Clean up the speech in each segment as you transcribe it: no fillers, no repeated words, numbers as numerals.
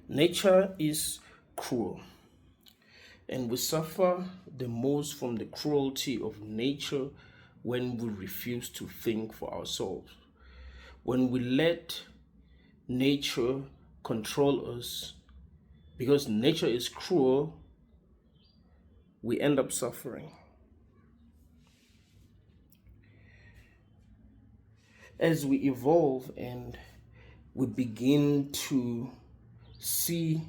Nature is cruel, and we suffer the most from the cruelty of nature when we refuse to think for ourselves. When we let nature control us, because nature is cruel, we end up suffering. As we evolve and we begin to see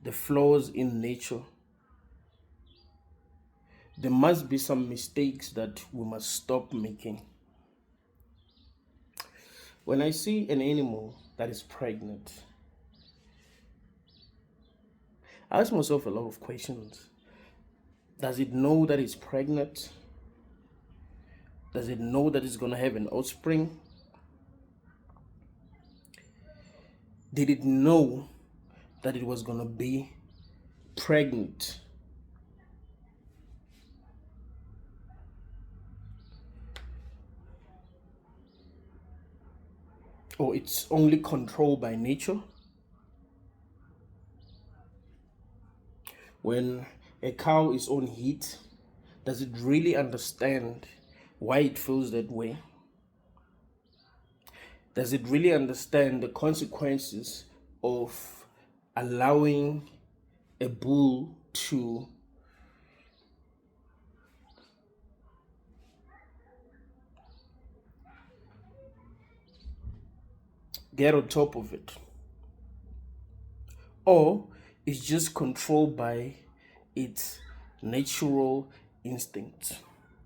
the flaws in nature, there must be some mistakes that we must stop making. When I see an animal that is pregnant, I ask myself a lot of questions. Does it know that it's pregnant? Does it know that it's going to have an offspring? Did it know that it was going to be pregnant? Or it's only controlled by nature? When a cow is on heat, does it really understand why it feels that way? Does it really understand the consequences of allowing a bull to get on top of it? Or it's just controlled by its natural instincts,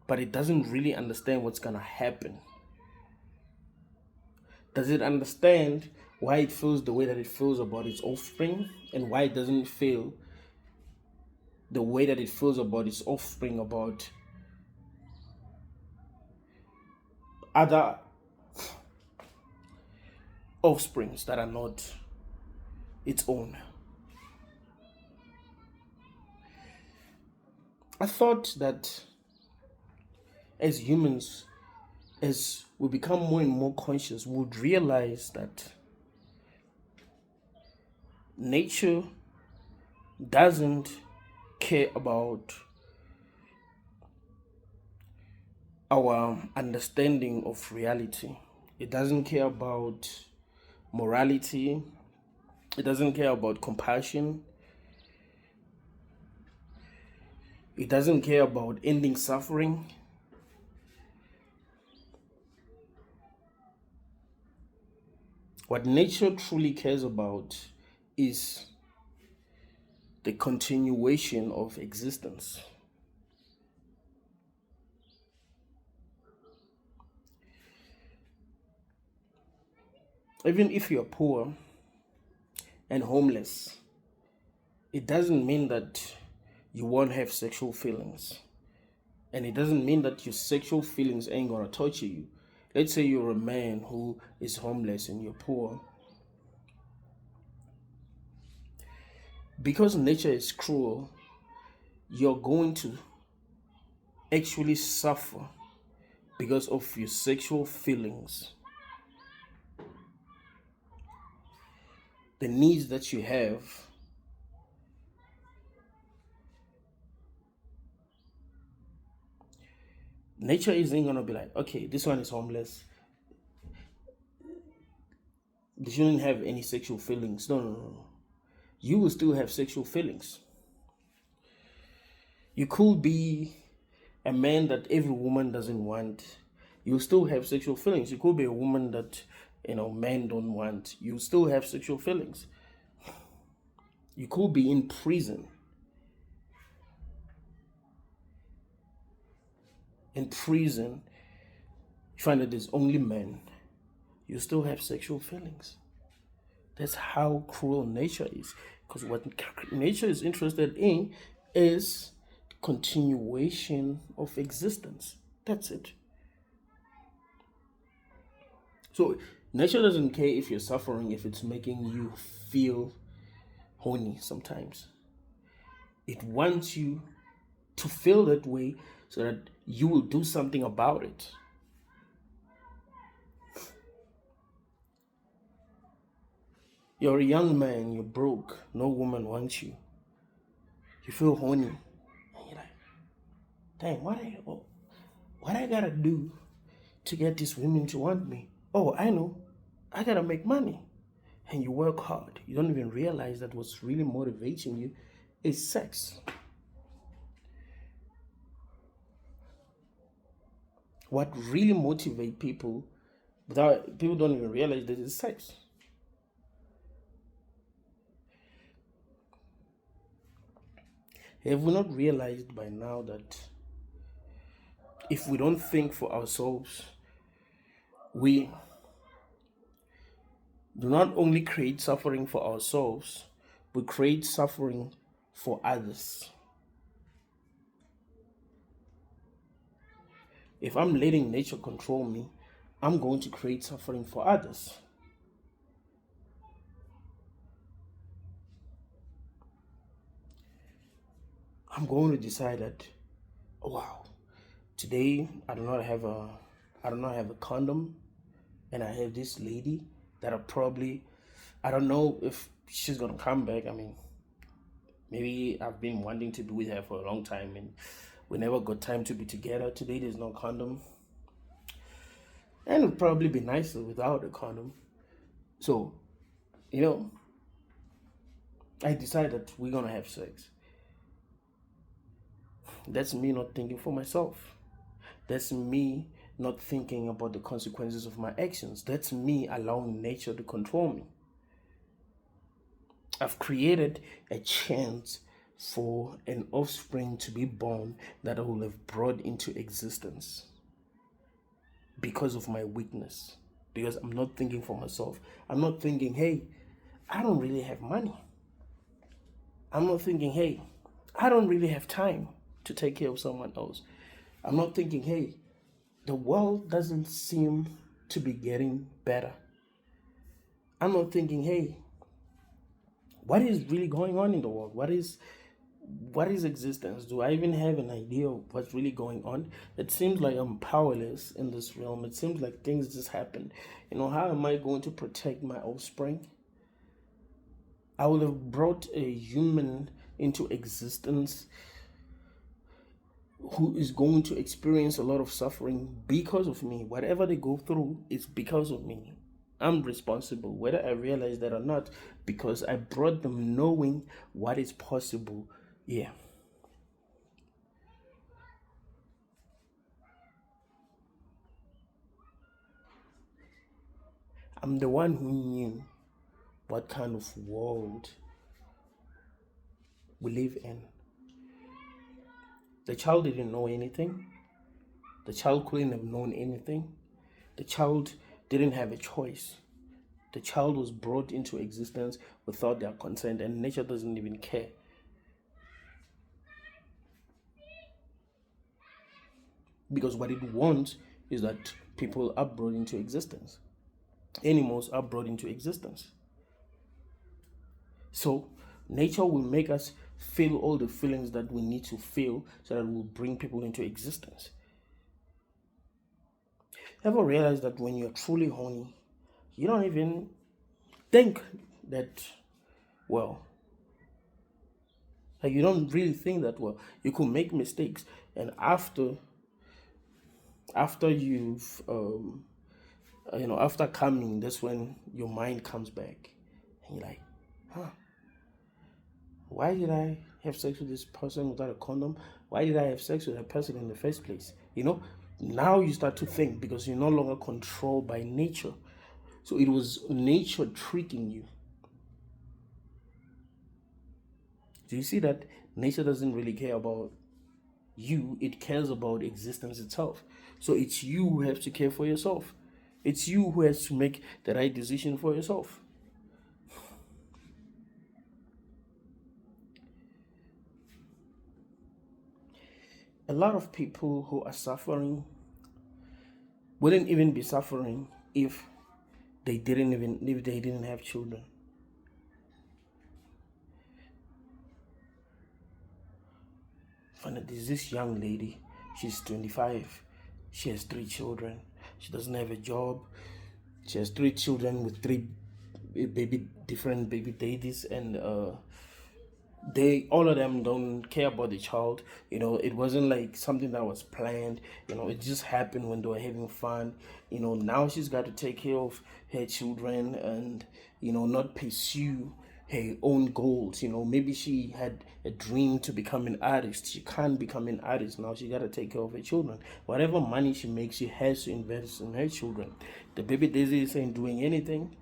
but it doesn't really understand what's gonna happen? Does it understand why it feels the way that it feels about its offspring, and why it doesn't feel the way that it feels about its offspring about other offsprings that are not its own? I thought that as humans, as we become more and more conscious, we would realize that nature doesn't care about our understanding of reality. It doesn't care about morality. It doesn't care about compassion. It doesn't care about ending suffering. What nature truly cares about is the continuation of existence. Even if you're poor and homeless, it doesn't mean that you won't have sexual feelings. And it doesn't mean that your sexual feelings ain't gonna torture you. Let's say you're a man who is homeless and you're poor. Because nature is cruel, you're going to actually suffer because of your sexual feelings. The needs that you have, nature isn't gonna be like, okay, this one is homeless, they shouldn't have any sexual feelings. No. You will still have sexual feelings. You could be a man that every woman doesn't want. You still have sexual feelings. You could be a woman that men don't want. You still have sexual feelings. You could be in prison. In prison, you find that there's only men. You still have sexual feelings. That's how cruel nature is. Because what nature is interested in is continuation of existence. That's it. So nature doesn't care if you're suffering, if it's making you feel horny sometimes. It wants you to feel that way so that you will do something about it. You're a young man, you're broke, no woman wants you. You feel horny. And you're like, dang, what I gotta do to get these women to want me? Oh, I know. I gotta make money. And you work hard. You don't even realize that what's really motivating you is sex. What really motivates people, without people don't even realize that it's sex. Have we not realized by now that if we don't think for ourselves, we do not only create suffering for ourselves, we create suffering for others. If I'm letting nature control me, I'm going to create suffering for others. I'm going to decide that, oh, wow, today I do not have a condom, and I have this lady that I don't know if she's gonna come back. I mean, maybe I've been wanting to be with her for a long time and we never got time to be together. Today there's no condom. And it would probably be nicer without a condom. So, I decided that we're gonna have sex. That's me not thinking for myself. That's me not thinking about the consequences of my actions. That's me allowing nature to control me. I've created a chance for an offspring to be born that I will have brought into existence because of my weakness. Because I'm not thinking for myself. I'm not thinking, hey, I don't really have money. I'm not thinking, hey, I don't really have time to take care of someone else. I'm not thinking, hey, the world doesn't seem to be getting better. I'm not thinking, hey, what is really going on in the world? What is existence? Do I even have an idea of what's really going on? It seems like I'm powerless in this realm. It seems like things just happen. How am I going to protect my offspring? I will have brought a human into existence who is going to experience a lot of suffering because of me. Whatever they go through is because of me. I'm responsible, whether I realize that or not, because I brought them knowing what is possible. Yeah. I'm the one who knew what kind of world we live in. The child didn't know anything. The child couldn't have known anything. The child didn't have a choice. The child was brought into existence without their consent, and nature doesn't even care. Because what it wants is that people are brought into existence. Animals are brought into existence. So nature will make us feel all the feelings that we need to feel so that we'll bring people into existence. Ever realize that when you're truly horny, you don't even think that, well, like you don't really think that, well, you could make mistakes, and after you've after coming, that's when your mind comes back and you're like, why did I have sex with this person without a condom? Why did I have sex with that person in the first place? Now you start to think, because you're no longer controlled by nature. So it was nature tricking you. Do you see that nature doesn't really care about you? It cares about existence itself. So it's you who have to care for yourself. It's you who has to make the right decision for yourself. A lot of people who are suffering wouldn't even be suffering if they didn't have children. There's this young lady, she's 25, she has 3 children, she doesn't have a job, she has 3 children with 3 different baby daddies, and they all of them don't care about the child. It wasn't like something that was planned. It just happened when they were having fun. Now she's got to take care of her children, and not pursue her own goals. Maybe she had a dream to become an artist. She can't become an artist now. She got to take care of her children. Whatever money she makes, she has to invest in her children. The baby daisy ain't doing anything.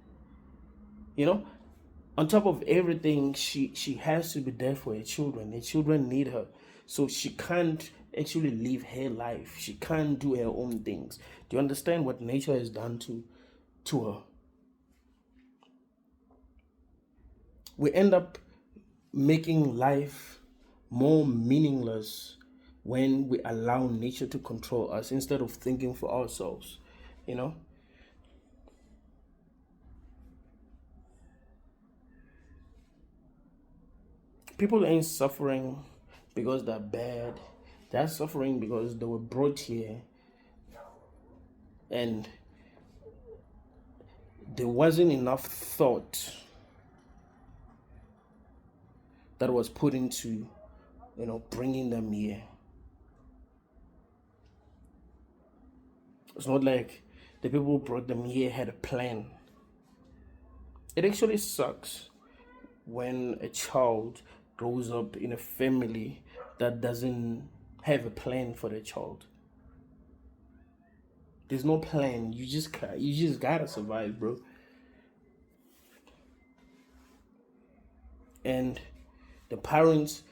On top of everything, she has to be there for her children. Her children need her. So she can't actually live her life. She can't do her own things. Do you understand what nature has done to her? We end up making life more meaningless when we allow nature to control us instead of thinking for ourselves. People ain't suffering because they're bad. They're suffering because they were brought here and there wasn't enough thought that was put into, bringing them here. It's not like the people who brought them here had a plan. It actually sucks when a child grows up in a family that doesn't have a plan for the child. There's no plan. You just gotta survive, bro. And the parents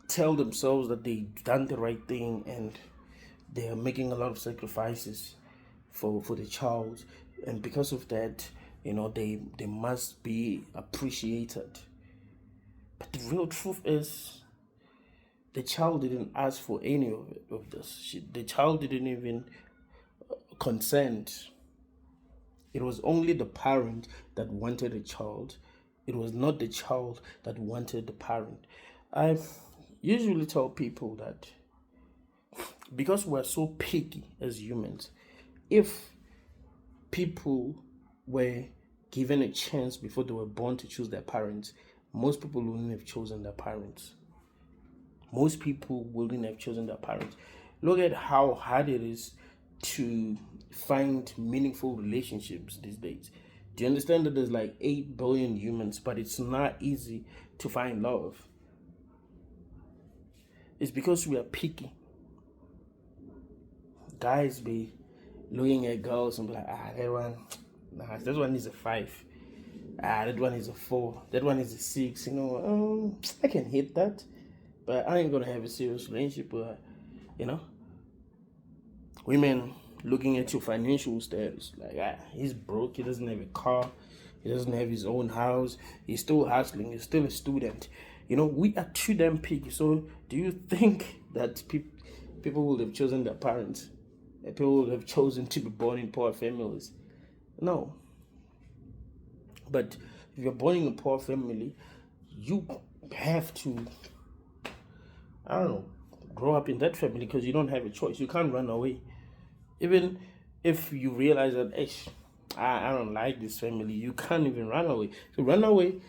tell themselves that they've done the right thing and they are making a lot of sacrifices for the child, and because of that, they must be appreciated. But the real truth is, the child didn't ask for any of this. The child didn't even consent. It was only the parent that wanted a child. It was not the child that wanted the parent. I usually tell people that because we're so picky as humans, if people were given a chance before they were born to choose their parents, most people wouldn't have chosen their parents. Most people wouldn't have chosen their parents. Look at how hard it is to find meaningful relationships these days. Do you understand that there's like 8 billion humans, but it's not easy to find love? It's because we are picky. Guys be looking at girls and be like, that one is a 5. That one is a 4. That one is a 6. I can hit that, but I ain't gonna have a serious relationship with her. Women looking at your financial status, like, he's broke, he doesn't have a car, he doesn't have his own house, he's still hustling, he's still a student. We are too damn picky. So do you think that people would have chosen their parents? That people would have chosen to be born in poor families? No. But if you're born in a poor family, you have to, grow up in that family because you don't have a choice. You can't run away. Even if you realize that, I don't like this family, you can't even run away. If you run away,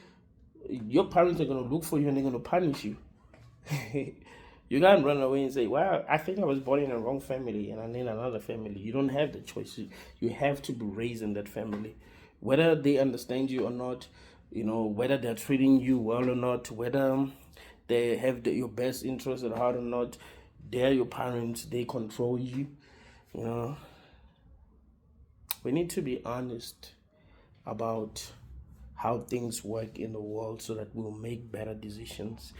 your parents are going to look for you and they're going to punish you. You can't run away and say, well, I think I was born in the wrong family and I need another family. You don't have the choice. You have to be raised in that family. Whether they understand you or not, whether they're treating you well or not, whether they have your best interest at heart or not, they're your parents, they control you. We need to be honest about how things work in the world so that we'll make better decisions.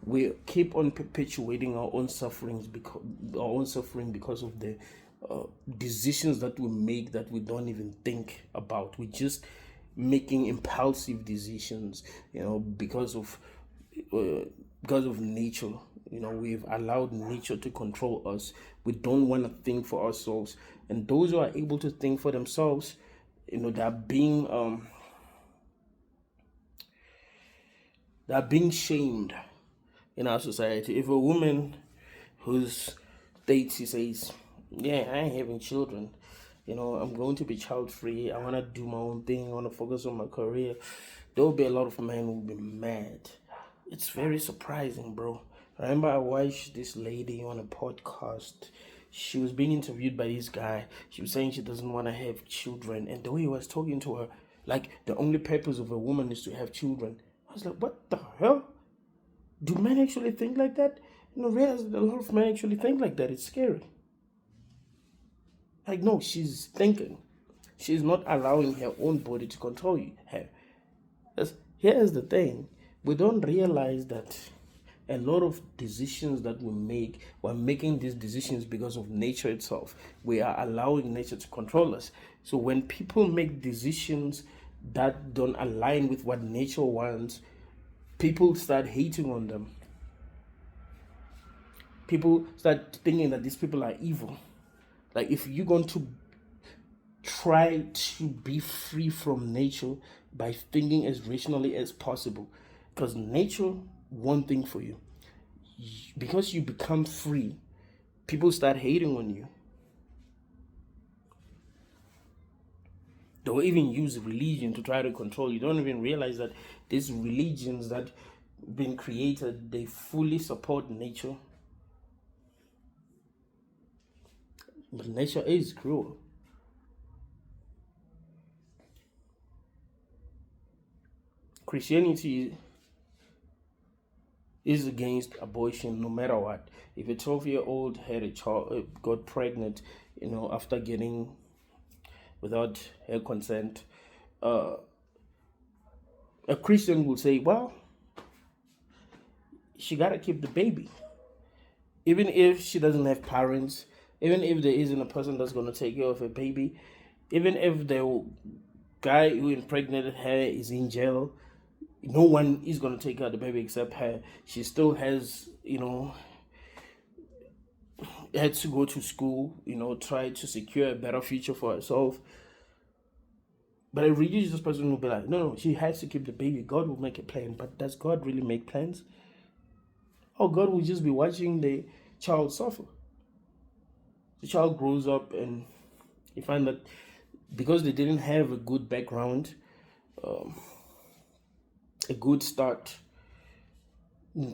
We keep on perpetuating our own suffering because of the decisions that we make that we don't even think about. We're just making impulsive decisions, because of nature. We've allowed nature to control us. We don't want to think for ourselves, and those who are able to think for themselves, they're being shamed in our society. If a woman who's dates, she says, yeah, I ain't having children, I'm going to be child free. I want to do my own thing. I want to focus on my career. There will be a lot of men who will be mad. It's very surprising, bro. I remember I watched this lady on a podcast. She was being interviewed by this guy. She was saying she doesn't want to have children. And the way he was talking to her, like the only purpose of a woman is to have children. I was like, what the hell? Do men actually think like that? Realize that a lot of men actually think like that. It's scary. Like, no, she's thinking. She's not allowing her own body to control her. Here's the thing. We don't realize that a lot of decisions that we make, we're making these decisions because of nature itself. We are allowing nature to control us. So when people make decisions that don't align with what nature wants, people start hating on them. People start thinking that these people are evil. Like, if you're going to try to be free from nature by thinking as rationally as possible, because nature, one thing for you, because you become free, people start hating on you. They'll even use religion to try to control you. Don't even realize that these religions that been created, they fully support nature. But nature is cruel. Christianity is against abortion no matter what. If a 12-year-old had a child, got pregnant, after getting without her consent, a Christian will say, well, she gotta keep the baby. Even if she doesn't have parents, even if there isn't a person that's gonna take care of a baby, even if the guy who impregnated her is in jail, no one is going to take care of the baby except her. She still has, had to go to school, try to secure a better future for herself. But a religious person will be like, no, she has to keep the baby. God will make a plan. But does God really make plans? Or God will just be watching the child suffer. The child grows up and you find that because they didn't have a good background, a good start,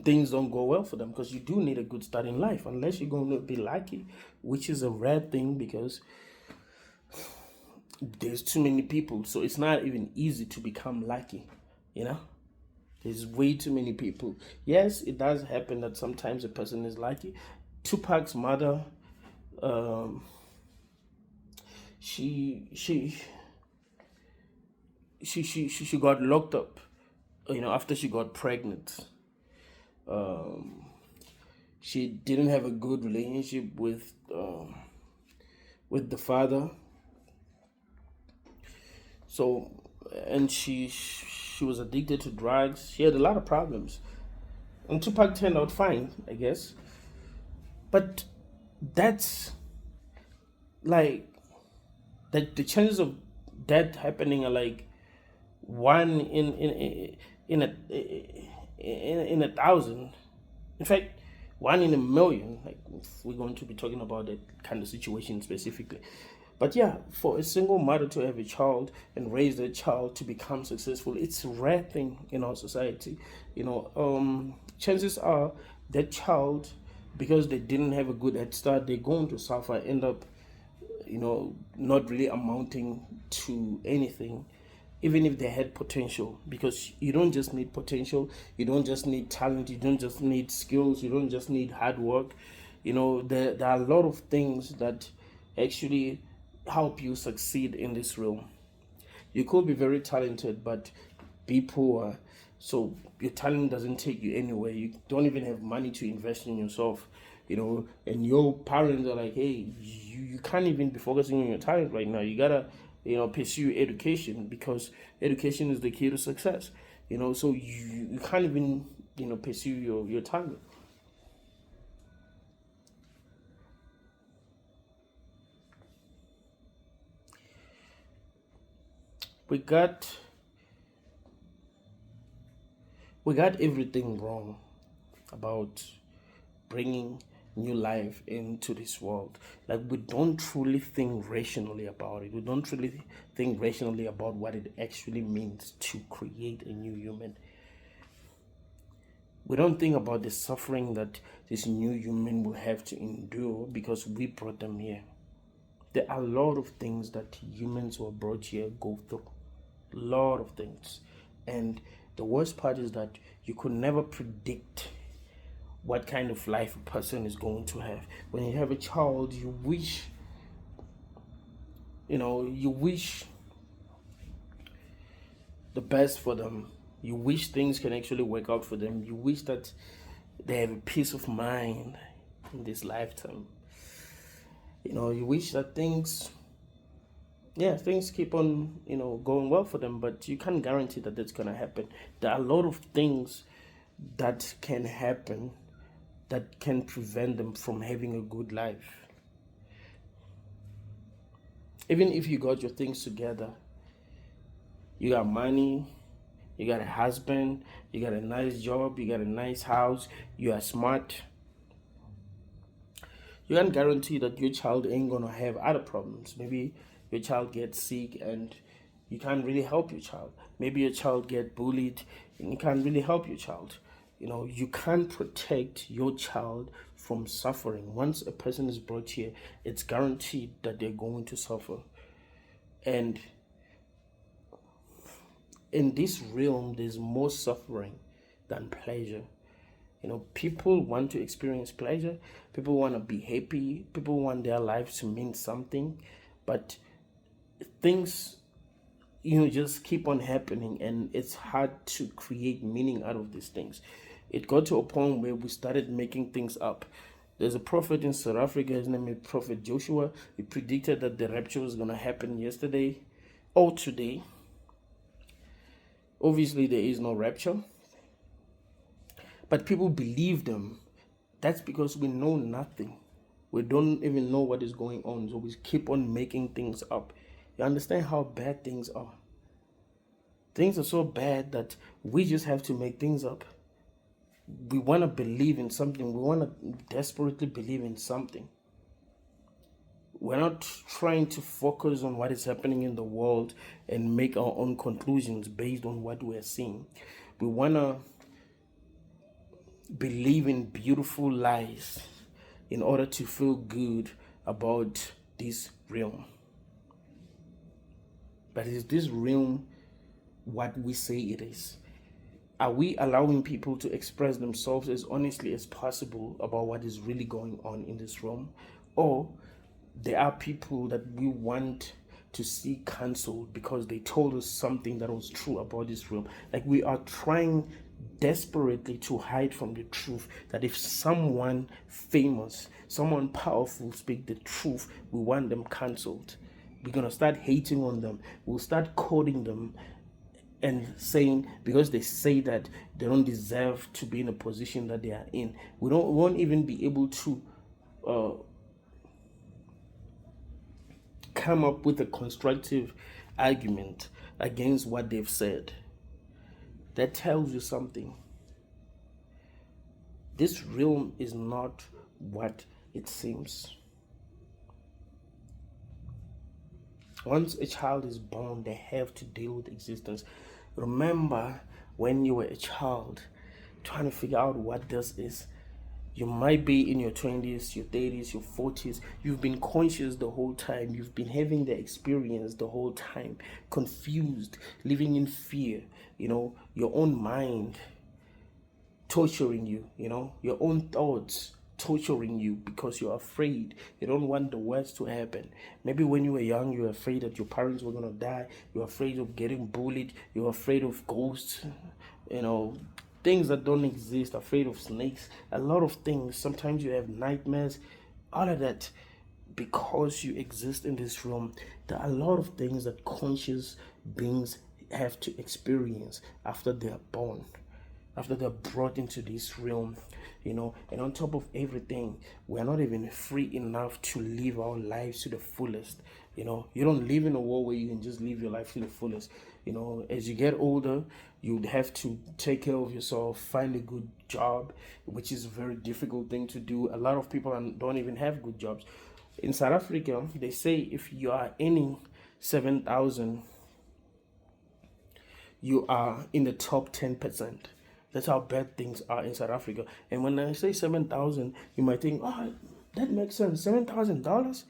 things don't go well for them, because you do need a good start in life, unless you're going to be lucky, which is a rare thing because there's too many people. So it's not even easy to become lucky, There's way too many people. Yes, it does happen that sometimes a person is lucky. Tupac's mother, she got locked up, after she got pregnant. She didn't have a good relationship with the father. So, and she was addicted to drugs. She had a lot of problems. And Tupac turned out fine, I guess. But that's like that the chances of that happening are like one in a thousand. In fact, one in a million. Like, if we're going to be talking about that kind of situation specifically. But yeah, for a single mother to have a child and raise that child to become successful, it's a rare thing in our society. Chances are that child, because they didn't have a good head start, they're going to suffer, end up, not really amounting to anything, even if they had potential. Because you don't just need potential, you don't just need talent, you don't just need skills, you don't just need hard work. There are a lot of things that actually help you succeed in this realm. You could be very talented, but be poor. So your talent doesn't take you anywhere. You don't even have money to invest in yourself, and your parents are like, hey, you can't even be focusing on your talent right now. You gotta, pursue education, because education is the key to success. So you can't even, pursue your talent. We got everything wrong about bringing new life into this world. Like, we don't truly think rationally about it. We don't truly think rationally about what it actually means to create a new human. We don't think about the suffering that this new human will have to endure because we brought them here. There are a lot of things that humans who are brought here go through. A lot of things. And the worst part is that you could never predict what kind of life a person is going to have. When you have a child, you wish the best for them. You wish things can actually work out for them. You wish that they have a peace of mind in this lifetime. You wish that things keep on, going well for them, but you can't guarantee that that's going to happen. There are a lot of things that can happen that can prevent them from having a good life. Even if you got your things together, you got money, you got a husband, you got a nice job, you got a nice house, you are smart, you can't guarantee that your child ain't gonna have other problems. Maybe your child gets sick and you can't really help your child. Maybe your child gets bullied and you can't really help your child. You can't protect your child from suffering. Once a person is brought here, it's guaranteed that they're going to suffer. And in this realm, there's more suffering than pleasure. People want to experience pleasure. People want to be happy. People want their lives to mean something. But things, just keep on happening, and it's hard to create meaning out of these things. It got to a point where we started making things up. There's a prophet in South Africa, his name is Prophet Joshua. He predicted that the rapture was going to happen yesterday or today. Obviously, there is no rapture. But people believe them. That's because we know nothing. We don't even know what is going on. So we keep on making things up. You understand how bad things are? Things are so bad that we just have to make things up. We want to believe in something. We want to desperately believe in something. We're not trying to focus on what is happening in the world and make our own conclusions based on what we're seeing. We want to believe in beautiful lies in order to feel good about this realm. But is this realm what we say it is? Are we allowing people to express themselves as honestly as possible about what is really going on in this realm? Or there are people that we want to see cancelled because they told us something that was true about this realm? Like, we are trying desperately to hide from the truth, that if someone famous, someone powerful speak the truth, we want them cancelled. We're going to start hating on them. We'll start quoting them and saying, because they say that they don't deserve to be in a position that they are in. We won't even be able to come up with a constructive argument against what they've said. That tells you something. This realm is not what it seems. Once a child is born, they have to deal with existence. Remember when you were a child trying to figure out what this is. You might be in your 20s, your 30s, your 40s. You've been conscious the whole time. You've been having the experience the whole time. Confused, living in fear. Your own mind torturing you. Your own thoughts torturing you because you're afraid. You don't want the worst to happen. Maybe when you were young, you were afraid that your parents were going to die. You're afraid of getting bullied. You're afraid of ghosts. Things that don't exist, afraid of snakes, a lot of things. Sometimes you have nightmares, all of that. Because you exist in this realm, there are a lot of things that conscious beings have to experience after they are born. after they're brought into this realm, and on top of everything, we're not even free enough to live our lives to the fullest. You don't live in a world where you can just live your life to the fullest. As you get older, you'd have to take care of yourself, find a good job, which is a very difficult thing to do. A lot of people don't even have good jobs. In South Africa, they say if you are earning 7,000, you are in the top 10%. That's how bad things are in South Africa. And when I say 7,000, you might think, oh, that makes sense. $7,000?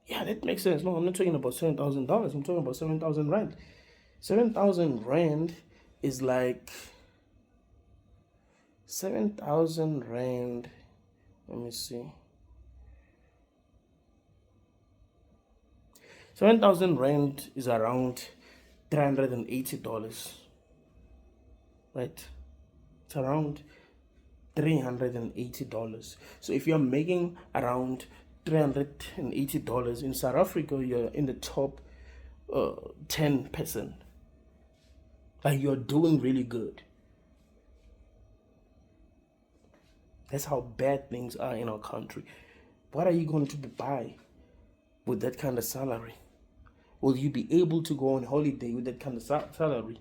Yeah, that makes sense. No, I'm not talking about $7,000. I'm talking about 7,000 rand. 7,000 rand is like 7,000 rand. Let me see. 7,000 rand is around $380. Right? It's around $380. So if you're making around $380 in South Africa, you're in the top 10%. Like, you're doing really good. That's how bad things are in our country. What are you going to buy with that kind of salary? Will you be able to go on holiday with that kind of salary?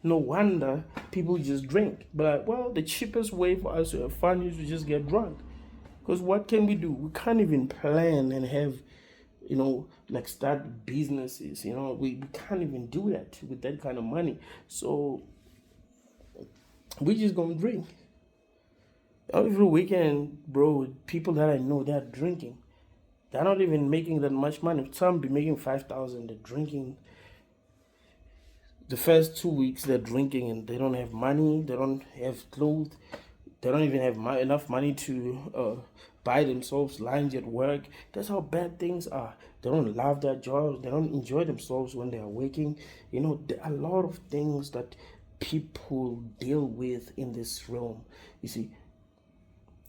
No wonder people just drink. But well, the cheapest way for us to have fun is to just get drunk. Because what can we do? We can't even plan and have, like, start businesses. We can't even do that with that kind of money. So we just gonna drink. Every weekend, bro, people that I know, they're drinking. They're not even making that much money. Some be making 5,000. They're drinking. The first 2 weeks they're drinking and they don't have money. They don't have clothes. They don't even have enough money to buy themselves lunch at work. That's how bad things are. They don't love their jobs. They don't enjoy themselves when they are working. There are a lot of things that people deal with in this realm. You see,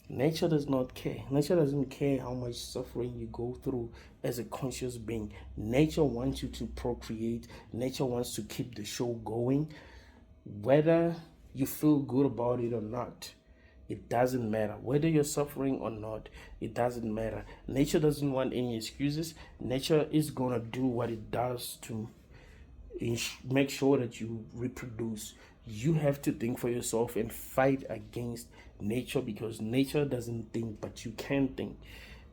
nature does not care. Nature doesn't care how much suffering you go through as a conscious being. Nature wants you to procreate. Nature wants to keep the show going. Whether you feel good about it or not, it doesn't matter. Whether you're suffering or not, it doesn't matter. Nature doesn't want any excuses. Nature is going to do what it does to make sure that you reproduce. You have to think for yourself and fight against nature, because nature doesn't think, but you can think.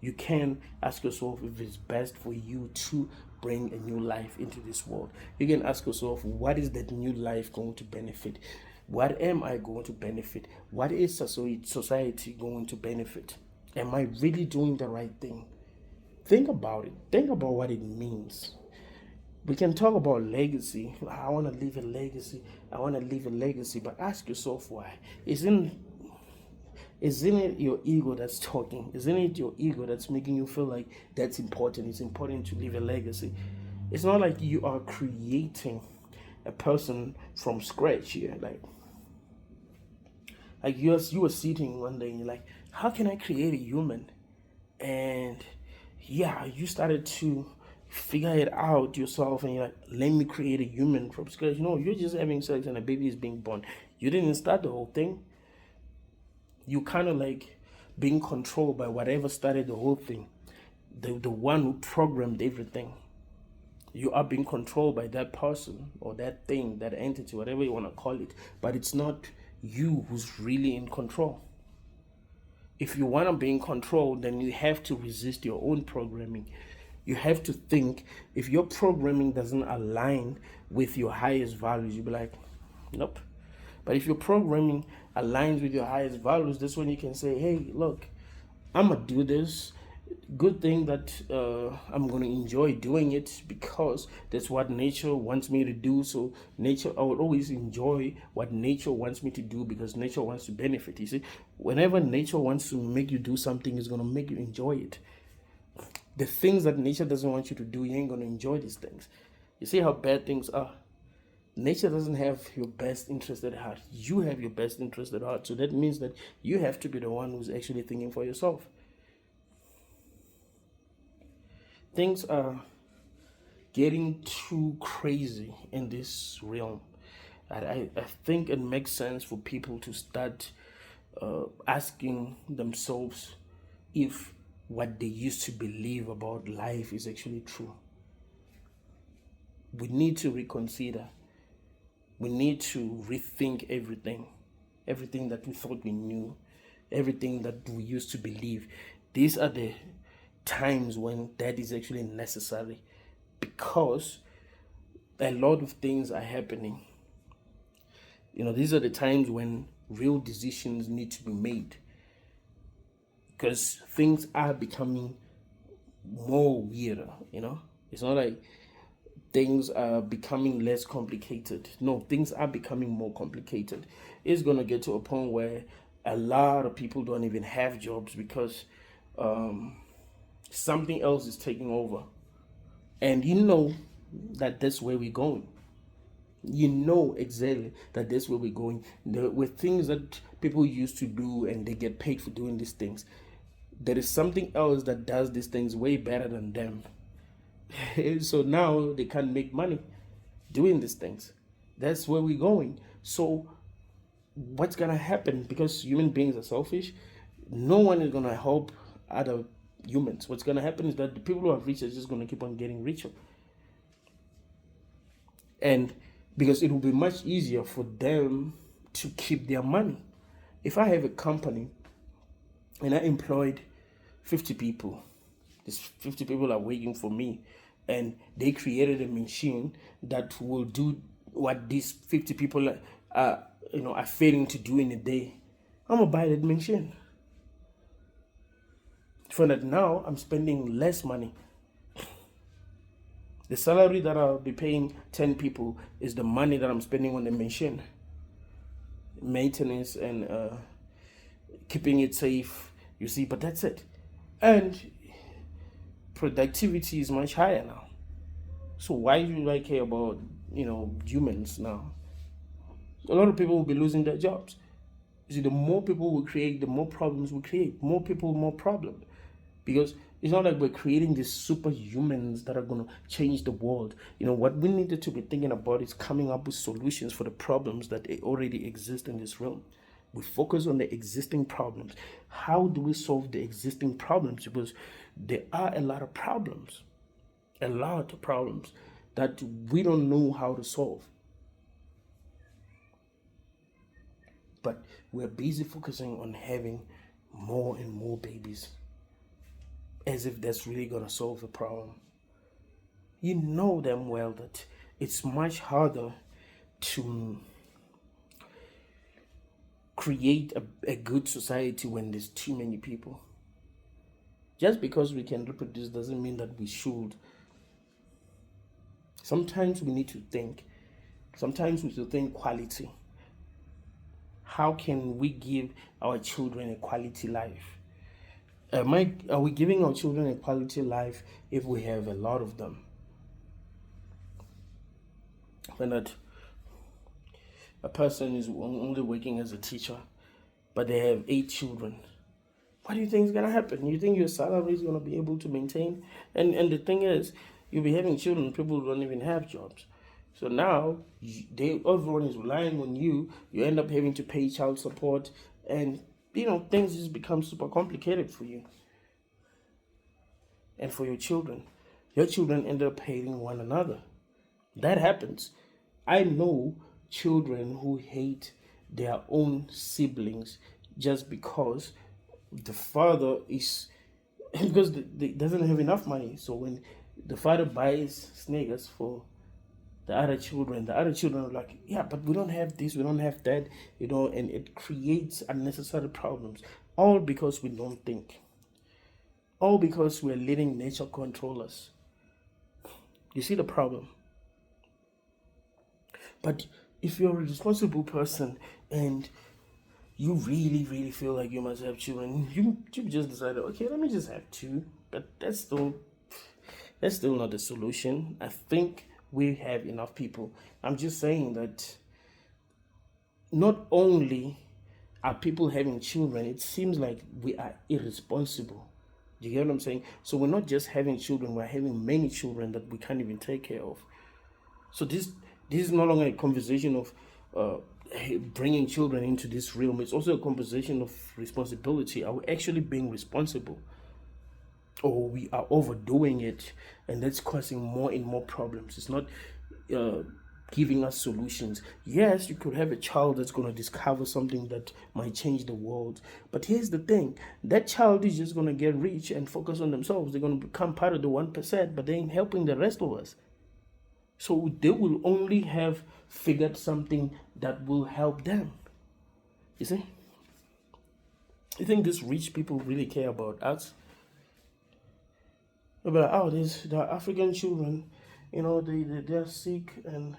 You can ask yourself if it's best for you to bring a new life into this world. You can ask yourself, what is that new life going to benefit? What am I going to benefit? What is society going to benefit? Am I really doing the right thing? Think about it. Think about what it means. We can talk about legacy. I want to leave a legacy. I want to leave a legacy. But ask yourself why. Isn't it your ego that's talking? Isn't it your ego that's making you feel like that's important? It's important to leave a legacy. It's not like you are creating a person from scratch here. Like you were sitting one day and you're like, how can I create a human? And yeah, you started to figure it out yourself and you're like, let me create a human from scratch. No, you're just having sex and a baby is being born. You didn't start the whole thing. You kind of like being controlled by whatever started the whole thing. The one who programmed everything. You are being controlled by that person or that thing, that entity, whatever you want to call it. But it's not you who's really in control. If you want to be in control, then you have to resist your own programming. You have to think, if your programming doesn't align with your highest values, you'll be like, nope. But if your programming aligns with your highest values, that's when you can say, hey, look, I'm going to do this. Good thing that I'm going to enjoy doing it because that's what nature wants me to do. So I will always enjoy what nature wants me to do because nature wants to benefit. You see, whenever nature wants to make you do something, it's going to make you enjoy it. The things that nature doesn't want you to do, you ain't going to enjoy these things. You see how bad things are? Nature doesn't have your best interest at heart. You have your best interest at heart. So that means that you have to be the one who's actually thinking for yourself. Things are getting too crazy in this realm. I think it makes sense for people to start asking themselves if what they used to believe about life is actually true. We need to reconsider. We need to rethink everything that we thought we knew, everything that we used to believe. These are the times when that is actually necessary, because a lot of things are happening. These are the times when real decisions need to be made, because things are becoming more weirder. It's not like things are becoming less complicated. No, things are becoming more complicated. It's going to get to a point where a lot of people don't even have jobs because something else is taking over. And that that's where we're going. You know exactly that that's where we're going. With things that people used to do and they get paid for doing these things, there is something else that does these things way better than them. So now they can't make money doing these things. That's where we're going. So what's gonna happen? Because human beings are selfish, no one is gonna help other humans. What's gonna happen is that the people who are rich are just gonna keep on getting richer. And because it will be much easier for them to keep their money. If I have a company and I employed 50 people, these 50 people are waiting for me, and they created a machine that will do what these 50 people are failing to do in a day, I'm gonna buy that machine. For that, now I'm spending less money. The salary that I'll be paying 10 people is the money that I'm spending on the machine. Maintenance and keeping it safe, you see, but that's it. And productivity is much higher now. So why do I care about, humans now? A lot of people will be losing their jobs. You see, the more people we create, the more problems we create. More people, more problems. Because it's not like we're creating these superhumans that are going to change the world. What we needed to be thinking about is coming up with solutions for the problems that already exist in this realm. We focus on the existing problems. How do we solve the existing problems? Because there are a lot of problems that we don't know how to solve. But we're busy focusing on having more and more babies, as if that's really going to solve the problem. You know damn well that it's much harder to create a good society when there's too many people. Just because we can reproduce doesn't mean that we should. Sometimes we need to think. Sometimes we should think quality. How can we give our children a quality life? Are we giving our children a quality life if we have a lot of them? When that a person is only working as a teacher, but they have 8 children, what do you think is going to happen? You think your salary is going to be able to maintain? And the thing is, you'll be having children, people who don't even have jobs. So now, everyone is relying on you. You end up having to pay child support, and things just become super complicated for you and for your children. Your children end up hating one another. That happens. I know children who hate their own siblings just because the father is, because they doesn't have enough money. So when the father buys sneakers for the other children are like, yeah, but we don't have this, we don't have that, and it creates unnecessary problems. All because we don't think. All because we're letting nature control us. You see the problem? But if you're a responsible person and you really, really feel like you must have children, you just decided, okay, let me just have 2. But that's still not the solution. I think we have enough people. I'm just saying that not only are people having children, it seems like we are irresponsible. Do you get what I'm saying? So we're not just having children, we're having many children that we can't even take care of. So this is no longer a conversation of bringing children into this realm. It's also a composition of responsibility. Are we actually being responsible, or we are overdoing it, and that's causing more and more problems? It's not giving us solutions. Yes, you could have a child that's going to discover something that might change the world, but here's the thing: that child is just going to get rich and focus on themselves. They're going to become part of the 1%, but they ain't helping the rest of us. So they will only have figured something that will help them. You see? You think these rich people really care about us? They'll be like, oh, there are African children, they're sick, and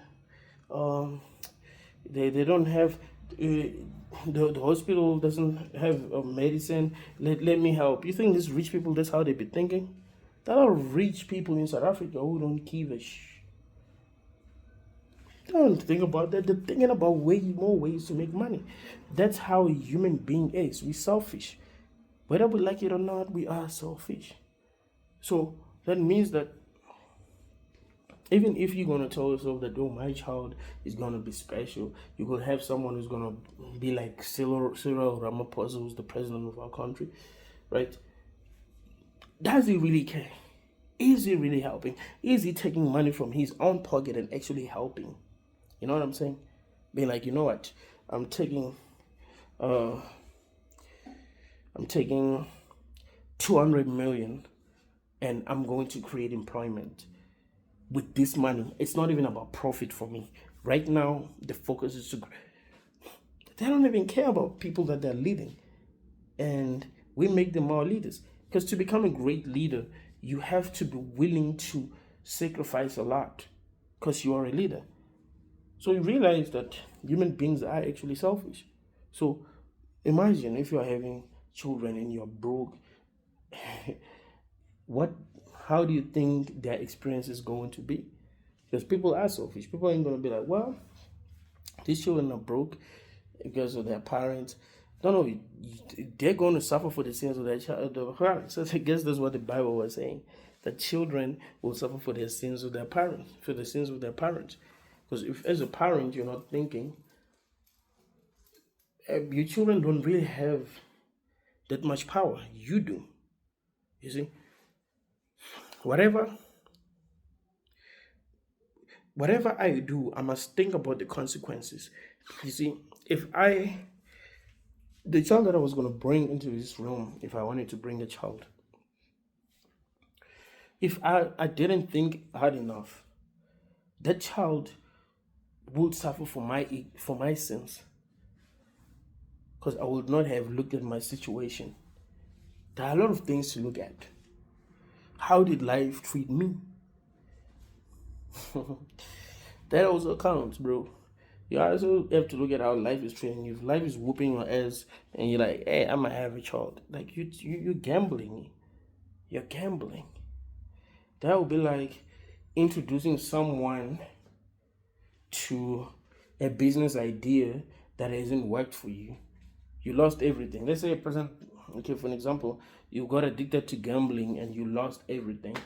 they don't have, the hospital doesn't have medicine. Let me help. You think these rich people, that's how they be thinking? There are rich people in South Africa who don't give a They don't think about that. They're thinking about way more ways to make money. That's how a human being is. We're selfish. Whether we like it or not, we are selfish. So that means that even if you're going to tell yourself that, oh, my child is going to be special, you could have someone who's going to be like Cyril Ramaphosa, who's the president of our country, right? Does he really care? Is he really helping? Is he taking money from his own pocket and actually helping? You know what I'm saying? Being like, you know what? I'm taking 200 million and I'm going to create employment with this money. It's not even about profit for me. Right now, the focus is to... They don't even care about people that they're leading. And we make them our leaders. Because to become a great leader, you have to be willing to sacrifice a lot. Because you are a leader. So you realize that human beings are actually selfish. So imagine if you're having children and you're broke. How do you think their experience is going to be? Because people are selfish. People ain't going to be like, well, these children are broke because of their parents. No, they're going to suffer for the sins of their parents. So I guess that's what the Bible was saying. That children will suffer for their sins of their parents, for the sins of their parents. Because if as a parent you're not thinking, your children don't really have that much power. You do. You see? Whatever I do, I must think about the consequences. You see, the child that I was going to bring into this room, if I wanted to bring a child, if I didn't think hard enough, that child would suffer for my sins. Because I would not have looked at my situation. There are a lot of things to look at. How did life treat me? That also counts, bro. You also have to look at how life is treating you. If life is whooping your ass and you're like, hey, I'm gonna have a child. Like, you're gambling. You're gambling. That would be like introducing someone to a business idea that hasn't worked for you. You lost everything. Let's say a person, okay, for an example, you got addicted to gambling and you lost everything.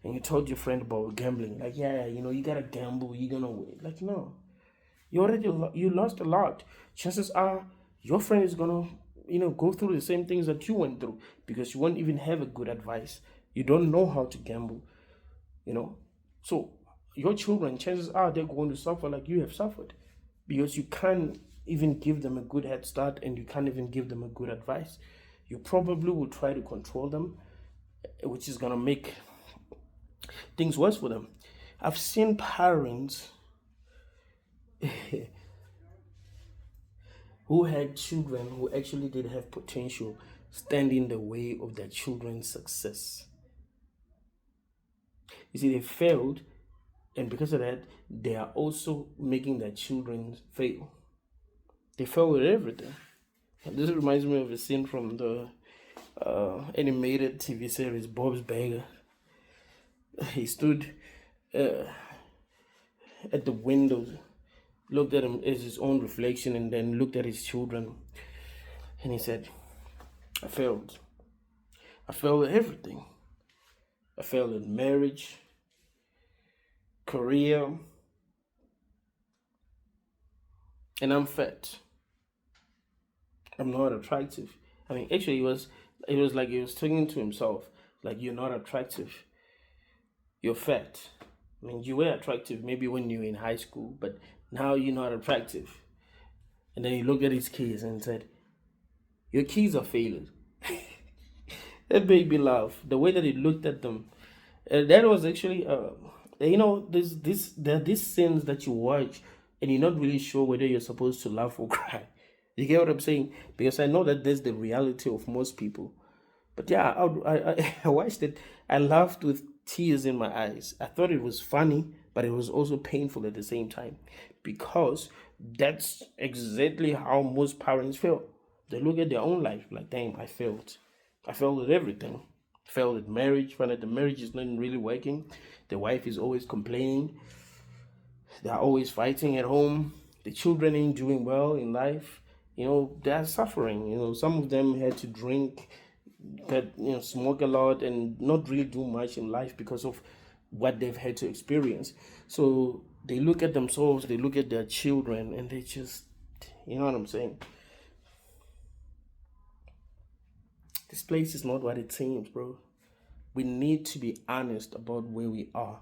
And you told your friend about gambling. Like, yeah, you gotta gamble, you're gonna win. Like, no. You lost a lot. Chances are your friend is gonna, go through the same things that you went through. Because you won't even have a good advice. You don't know how to gamble. So your children, chances are they're going to suffer like you have suffered. Because you can't even give them a good head start and you can't even give them a good advice. You probably will try to control them, which is going to make things worse for them. I've seen parents who had children who actually did have potential stand in the way of their children's success. You see, they failed, and because of that, they are also making their children fail. They fail with everything. And this reminds me of a scene from the animated TV series Bob's Burger. He stood at the window, looked at him as his own reflection, and then looked at his children. And he said, I failed. I failed at everything. I failed at marriage, career, and I'm fat. I'm not attractive. I mean, actually, it was like he was talking to himself, like you're not attractive, you're fat. I mean, you were attractive maybe when you were in high school, but now you're not attractive. And then he looked at his kids and said, "Your kids are failures." That made me laugh. The way that he looked at them, that was actually, there are these scenes that you watch, and you're not really sure whether you're supposed to laugh or cry. You get what I'm saying? Because I know that that's the reality of most people. But yeah, I watched it. I laughed with tears in my eyes. I thought it was funny, but it was also painful at the same time, because that's exactly how most parents feel. They look at their own life like, damn, I failed. I failed at everything. Failed at marriage, found that the marriage is not really working. The wife is always complaining. They're always fighting at home. The children ain't doing well in life. They're suffering. Some of them had to drink, that smoke a lot, and not really do much in life because of what they've had to experience. So they look at themselves, they look at their children, and they just, you know what I'm saying? This place is not what it seems, bro. We need to be honest about where we are.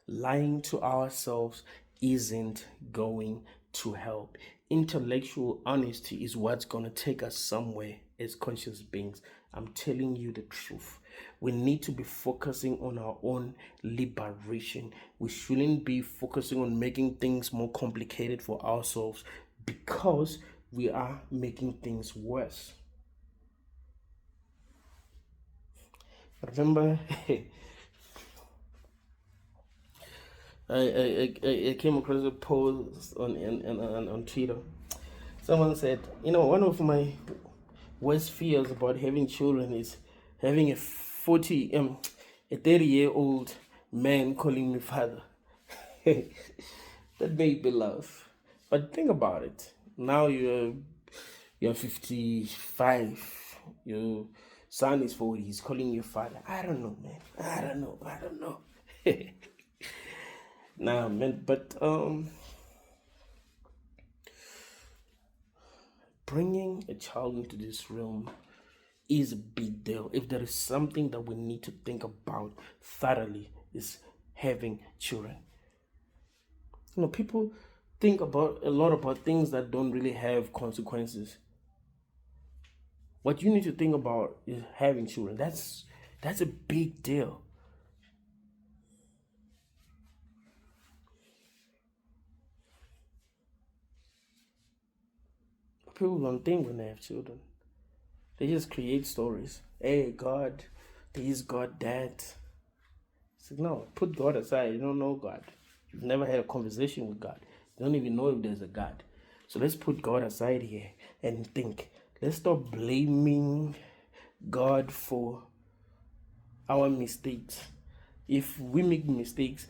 Lying to ourselves isn't going to help. Intellectual honesty is what's going to take us somewhere as conscious beings. I'm telling you the truth. We need to be focusing on our own liberation. We shouldn't be focusing on making things more complicated for ourselves, because we are making things worse. Remember, I came across a post on Twitter. Someone said, one of my worst fears about having children is having a 30-year-old man calling me father. That made me laugh. But think about it. Now you're 55. Your son is 40. He's calling you father. I don't know, man. I don't know. Nah, man. But bringing a child into this realm is a big deal. If there is something that we need to think about thoroughly, is having children. People think about a lot about things that don't really have consequences. What you need to think about is having children. That's a big deal. People don't think when they have children. They just create stories. Hey, God, this, God, that. It's like, no, put God aside. You don't know God. You've never had a conversation with God. You don't even know if there's a God. So let's put God aside here and think. Let's stop blaming God for our mistakes. If we make mistakes,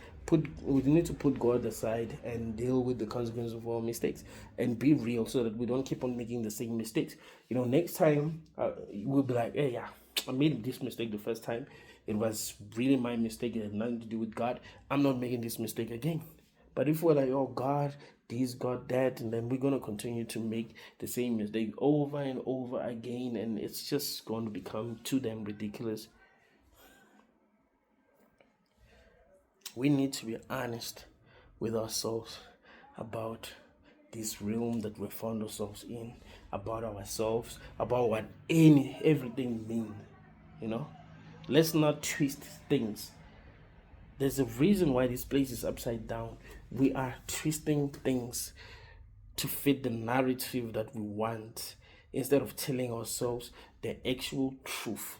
we need to put God aside and deal with the consequences of our mistakes and be real, so that we don't keep on making the same mistakes. Next time we'll be like, hey, yeah, I made this mistake the first time. It was really my mistake. It had nothing to do with God. I'm not making this mistake again. But if we're like, oh, God, this, God, that, and then we're going to continue to make the same mistake over and over again, and it's just going to become too damn ridiculous. We need to be honest with ourselves about this realm that we found ourselves in, about ourselves, about what everything means. Let's not twist things. There's a reason why this place is upside down. We are twisting things to fit the narrative that we want, instead of telling ourselves the actual truth,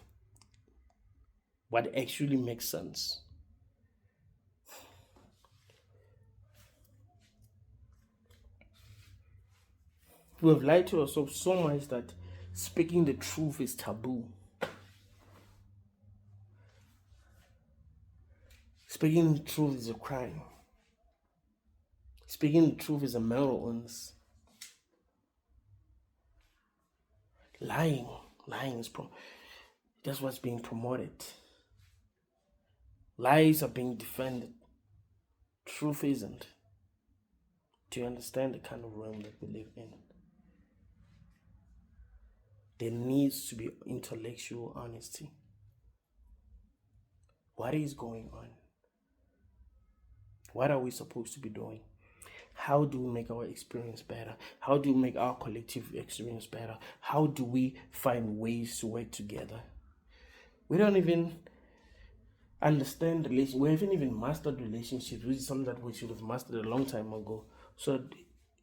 what actually makes sense. We have lied to ourselves so much that speaking the truth is taboo. Speaking the truth is a crime. Speaking the truth is a mental illness. Lying is that's what's being promoted. Lies are being defended. Truth isn't. Do you understand the kind of realm that we live in? There needs to be intellectual honesty. What is going on? What are we supposed to be doing? How do we make our experience better? How do we make our collective experience better? How do we find ways to work together? We don't even understand relationships. We haven't even mastered relationships, which is something that we should have mastered a long time ago. So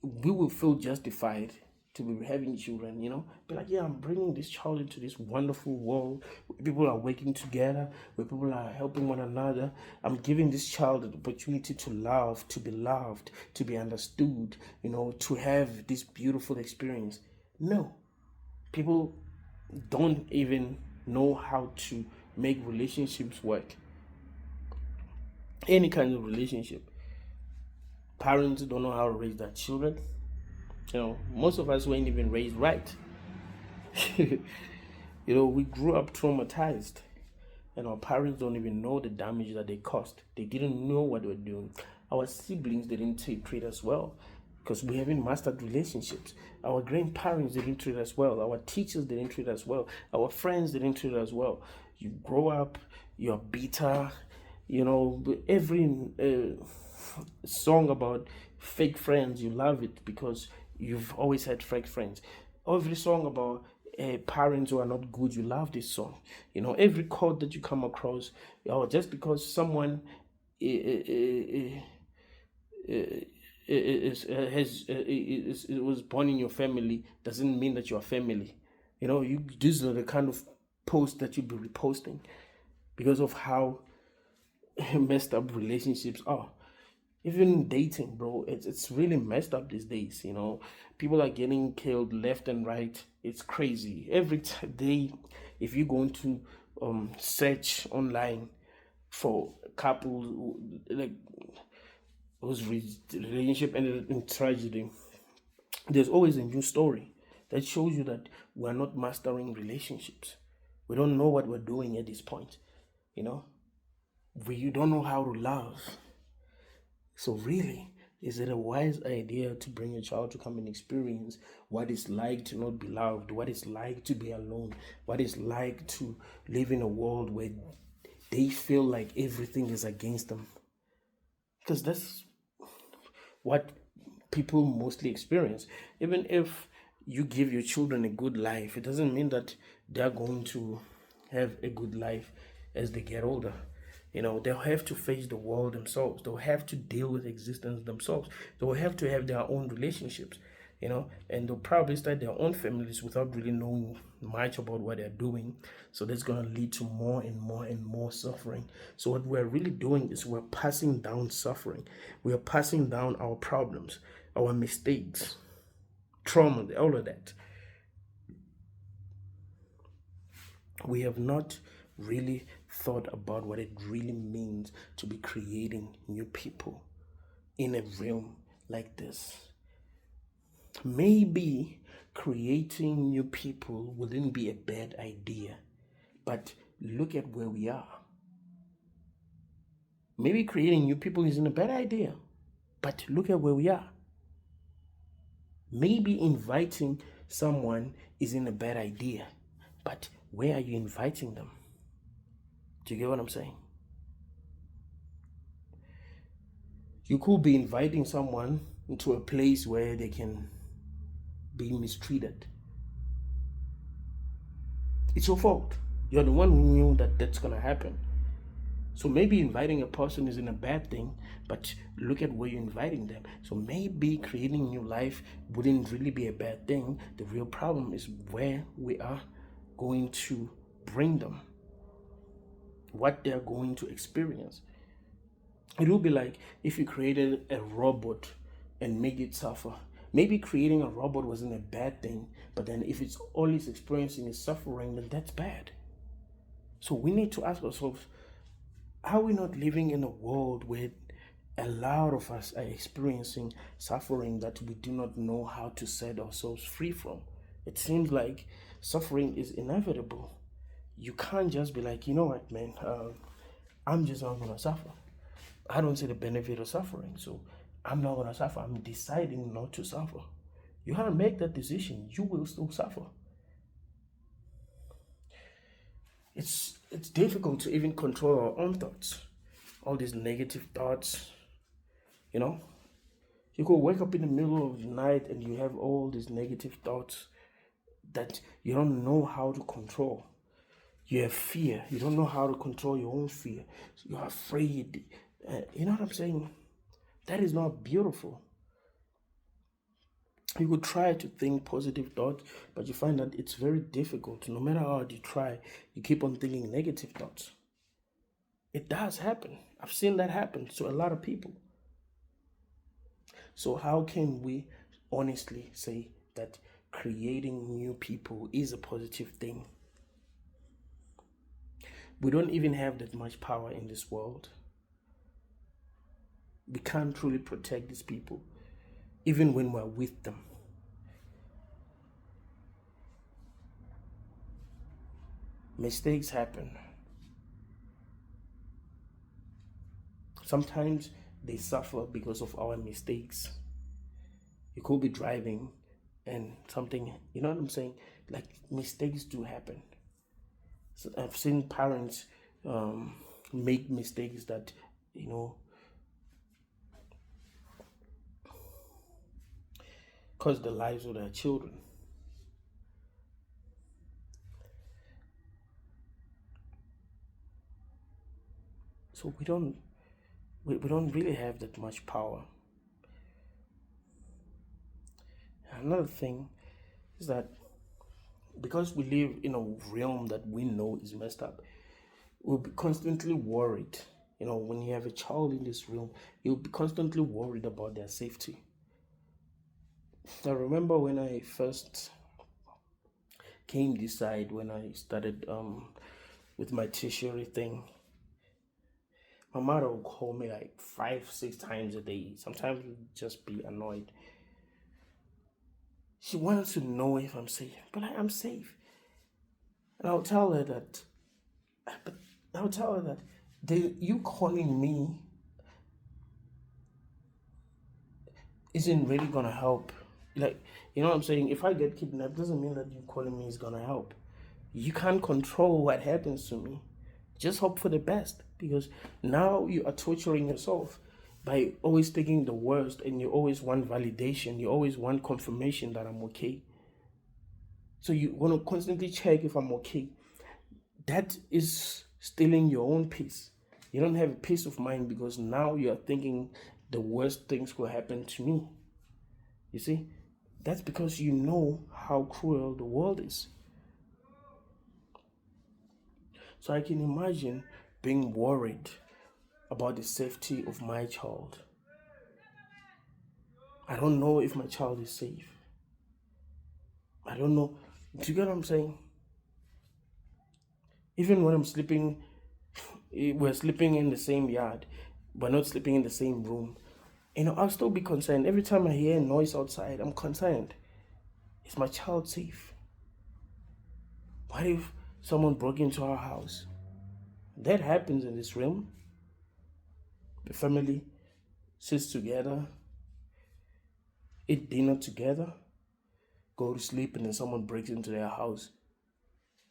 we will feel justified to be having children, be like, yeah, I'm bringing this child into this wonderful world where people are working together, where people are helping one another. I'm giving this child the opportunity to love, to be loved, to be understood, to have this beautiful experience. No, people don't even know how to make relationships work. Any kind of relationship. Parents don't know how to raise their children. Most of us weren't even raised right. We grew up traumatized, and our parents don't even know the damage that they caused. They didn't know what they were doing. Our siblings didn't treat us well because we haven't mastered relationships. Our grandparents didn't treat us well. Our teachers didn't treat us well. Our friends didn't treat us well. You grow up, you're bitter. Every song about fake friends, you love it because you've always had fake friends. Every song about parents who are not good, you love this song. Every quote that you come across, just because someone it was born in your family doesn't mean that you're family. These are the kind of posts that you'll be reposting because of how messed up relationships are. Even dating, bro, it's really messed up these days. People are getting killed left and right. It's crazy. Every day, if you're going to search online for couples like whose relationship ended in tragedy, there's always a new story that shows you that we're not mastering relationships. We don't know what we're doing at this point. We don't know how to love. So really, is it a wise idea to bring a child to come and experience what it's like to not be loved, what it's like to be alone, what it's like to live in a world where they feel like everything is against them? Because that's what people mostly experience. Even if you give your children a good life, it doesn't mean that they're going to have a good life as they get older. They'll have to face the world themselves. They'll have to deal with existence themselves. They'll have to have their own relationships, and they'll probably start their own families without really knowing much about what they're doing. So that's going to lead to more and more and more suffering. So what we're really doing is we're passing down suffering. We are passing down our problems, our mistakes, trauma, all of that. We have not really thought about what it really means to be creating new people in a realm like this. Maybe creating new people wouldn't be a bad idea, but look at where we are. Maybe creating new people isn't a bad idea, but look at where we are. Maybe inviting someone isn't a bad idea, but where are you inviting them? Do you get what I'm saying? You could be inviting someone into a place where they can be mistreated. It's your fault. You're the one who knew that that's going to happen. So maybe inviting a person isn't a bad thing, but look at where you're inviting them. So maybe creating a new life wouldn't really be a bad thing. The real problem is where we are going to bring them, what they're going to experience. It will be like if you created a robot and made it suffer. Maybe creating a robot wasn't a bad thing, but then if it's all it's experiencing is suffering, then that's bad. So we need to ask ourselves, are we not living in a world where a lot of us are experiencing suffering that we do not know how to set ourselves free from? It seems like suffering is inevitable. You can't just be like, you know what, man, I'm just not going to suffer. I don't see the benefit of suffering, so I'm not going to suffer. I'm deciding not to suffer. You have to make that decision. You will still suffer. It's difficult to even control our own thoughts. All these negative thoughts, you know. You could wake up in the middle of the night and you have all these negative thoughts that you don't know how to control. You have fear. You don't know how to control your own fear. You're afraid. You know what I'm saying? That is not beautiful. You could try to think positive thoughts, but you find that it's very difficult. No matter how hard you try, you keep on thinking negative thoughts. It does happen. I've seen that happen to a lot of people. So how can we honestly say that creating new people is a positive thing? We don't even have that much power in this world. We can't truly protect these people, even when we're with them. Mistakes happen. Sometimes they suffer because of our mistakes. You could be driving and something, you know what I'm saying? Like, mistakes do happen. So I've seen parents make mistakes that, cost the lives of their children. So we don't really have that much power. Another thing is that because we live in a realm that we know is messed up, we'll be constantly worried. When you have a child in this realm, you'll be constantly worried about their safety. I remember when I first came this side, when I started with my tertiary thing, my mother would call me like 5-6 times a day. Sometimes we'd just be annoyed. She wanted to know if I'm safe, but I'm safe. And I'll tell her that, you calling me isn't really gonna help. Like, you know what I'm saying? If I get kidnapped, doesn't mean that you calling me is gonna help. You can't control what happens to me. Just hope for the best, because now you are torturing yourself by always thinking the worst, and you always want validation. You always want confirmation that I'm okay. So you want to constantly check if I'm okay. That is stealing your own peace. You don't have a peace of mind because now you're thinking the worst things could happen to me. You see? That's because you know how cruel the world is. So I can imagine being worried about the safety of my child. I don't know if my child is safe. I don't know. Do you get what I'm saying? Even when I'm sleeping, we're sleeping in the same yard, but not sleeping in the same room. I'll still be concerned. Every time I hear a noise outside, I'm concerned. Is my child safe? What if someone broke into our house? That happens in this realm. The family sits together, eat dinner together, go to sleep, and then someone breaks into their house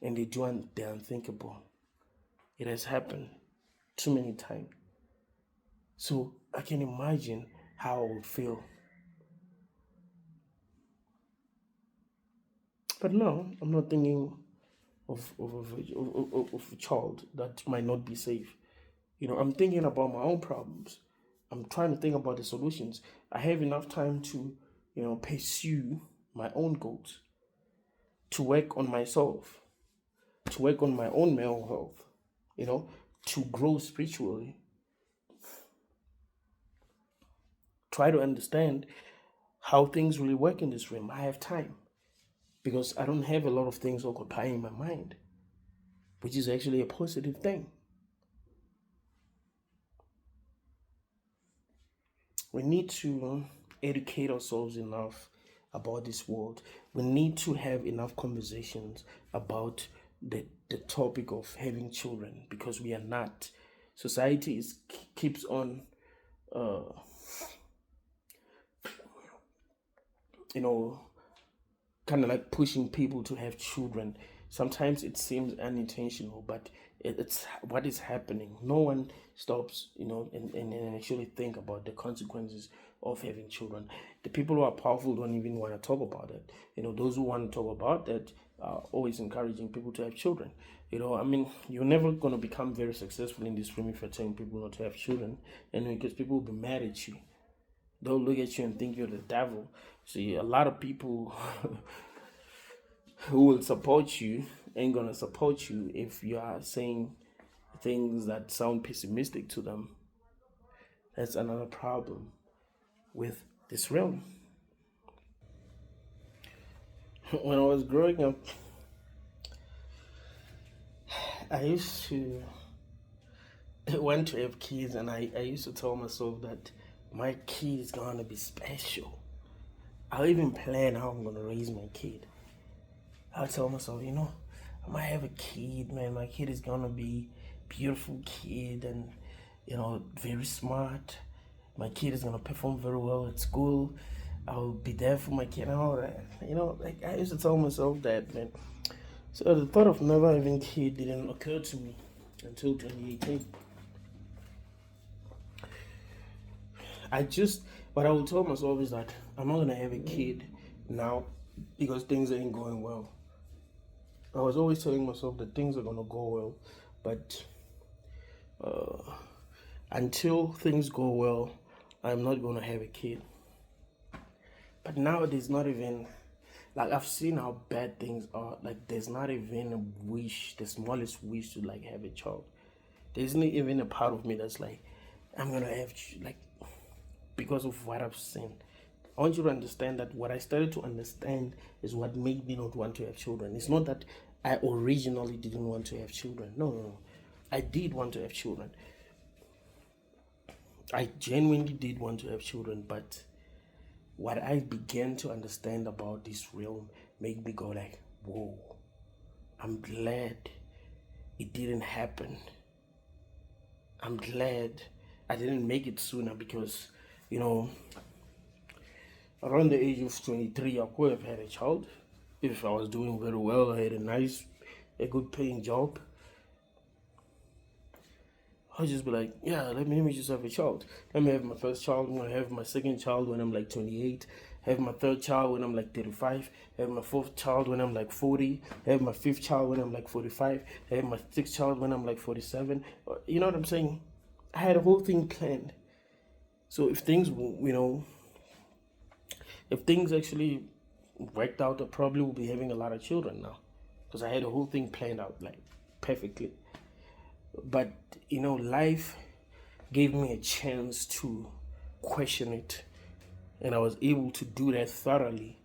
and they do the unthinkable. It has happened too many times. So I can imagine how I would feel. But no, I'm not thinking of a child that might not be safe. I'm thinking about my own problems. I'm trying to think about the solutions. I have enough time to, pursue my own goals, to work on myself, to work on my own mental health, to grow spiritually. Try to understand how things really work in this realm. I have time because I don't have a lot of things occupying my mind, which is actually a positive thing. We need to educate ourselves enough about this world. We need to have enough conversations about the topic of having children, because we are not. Society keeps on you know, kind of like pushing people to have children. Sometimes it seems unintentional, but it's what is happening. No one stops, and actually think about the consequences of having children. The people who are powerful don't even want to talk about it. Those who want to talk about that are always encouraging people to have children. You're never going to become very successful in this room if you're telling people not to have children, and because people will be mad at you. They'll look at you and think you're the devil. See, a lot of people who will support you ain't gonna support you if you are saying things that sound pessimistic to them. That's another problem with this realm. When I was growing up, I used to want to have kids, and I used to tell myself that my kid is gonna be special. I'll even plan how I'm gonna raise my kid. I'll tell myself, I might have a kid, man. My kid is gonna be beautiful kid and very smart. My kid is gonna perform very well at school. I'll be there for my kid and all that. Like I used to tell myself that, man. So the thought of never having a kid didn't occur to me until 2018. What I would tell myself is that I'm not gonna have a kid now because things ain't going well. I was always telling myself that things are gonna go well, but until things go well, I'm not gonna have a kid. But now there's not even, like, I've seen how bad things are. Like, there's not even a wish, the smallest wish to like have a child. There's not even a part of me that's like, I'm gonna have, like, because of what I've seen. I want you to understand that what I started to understand is what made me not want to have children. It's not that I originally didn't want to have children. No. I did want to have children. I genuinely did want to have children, but what I began to understand about this realm made me go like, whoa, I'm glad it didn't happen. I'm glad I didn't make it sooner because, around the age of 23, I could have had a child. If I was doing very well, I had a good paying job. I'll just be like, yeah, let me just have a child. Let me have my first child. I'm going to have my second child when I'm like 28. Have my third child when I'm like 35. Have my fourth child when I'm like 40. Have my fifth child when I'm like 45. Have my sixth child when I'm like 47. You know what I'm saying? I had a whole thing planned. So if things, if things actually worked out, I probably will be having a lot of children now. Because I had a whole thing planned out like perfectly. But life gave me a chance to question it, and I was able to do that thoroughly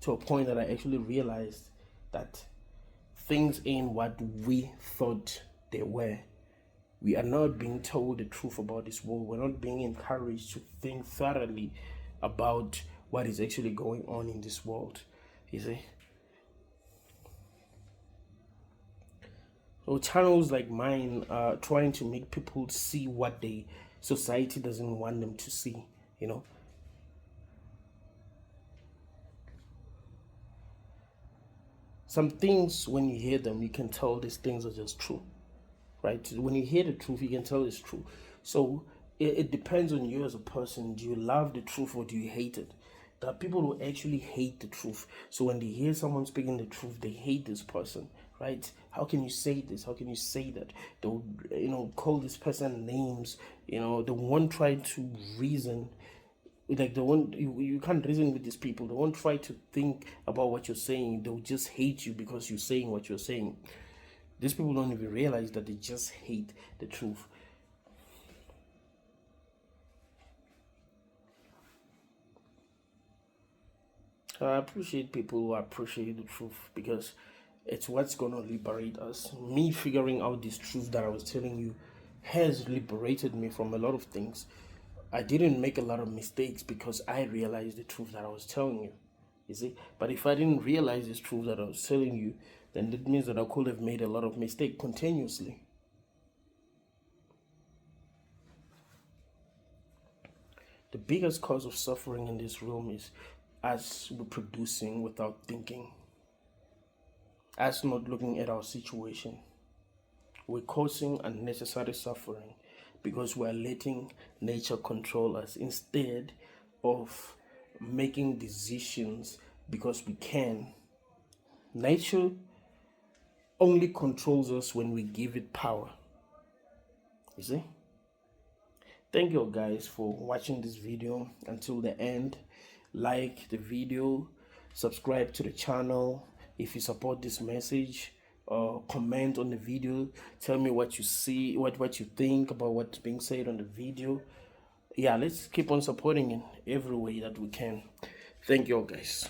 to a point that I actually realized that things ain't what we thought they were. We are not being told the truth about this world. We're not being encouraged to think thoroughly about what is actually going on in this world. You see? So channels like mine are trying to make people see what society doesn't want them to see, Some things, when you hear them, you can tell these things are just true, right? When you hear the truth, you can tell it's true. So it depends on you as a person. Do you love the truth or do you hate it? There are people who actually hate the truth. So when they hear someone speaking the truth, they hate this person, right? How can you say this? How can you say that? They'll, call this person names. They won't try to reason. Like you can't reason with these people. They won't try to think about what you're saying. They'll just hate you because you're saying what you're saying. These people don't even realize that they just hate the truth. I appreciate people who appreciate the truth because it's what's going to liberate us. Me figuring out this truth that I was telling you has liberated me from a lot of things. I didn't make a lot of mistakes because I realized the truth that I was telling you. You see? But if I didn't realize this truth that I was telling you, then that means that I could have made a lot of mistakes continuously. The biggest cause of suffering in this realm is us reproducing without thinking, us not looking at our situation. We're causing unnecessary suffering because we're letting nature control us instead of making decisions because we can. Nature only controls us when we give it power. You see? Thank you guys for watching this video until the end. Like the video, subscribe to the channel if you support this message, comment on the video, tell me what you see, what you think about what's being said on the video. Yeah, let's keep on supporting in every way that we can. Thank you all guys.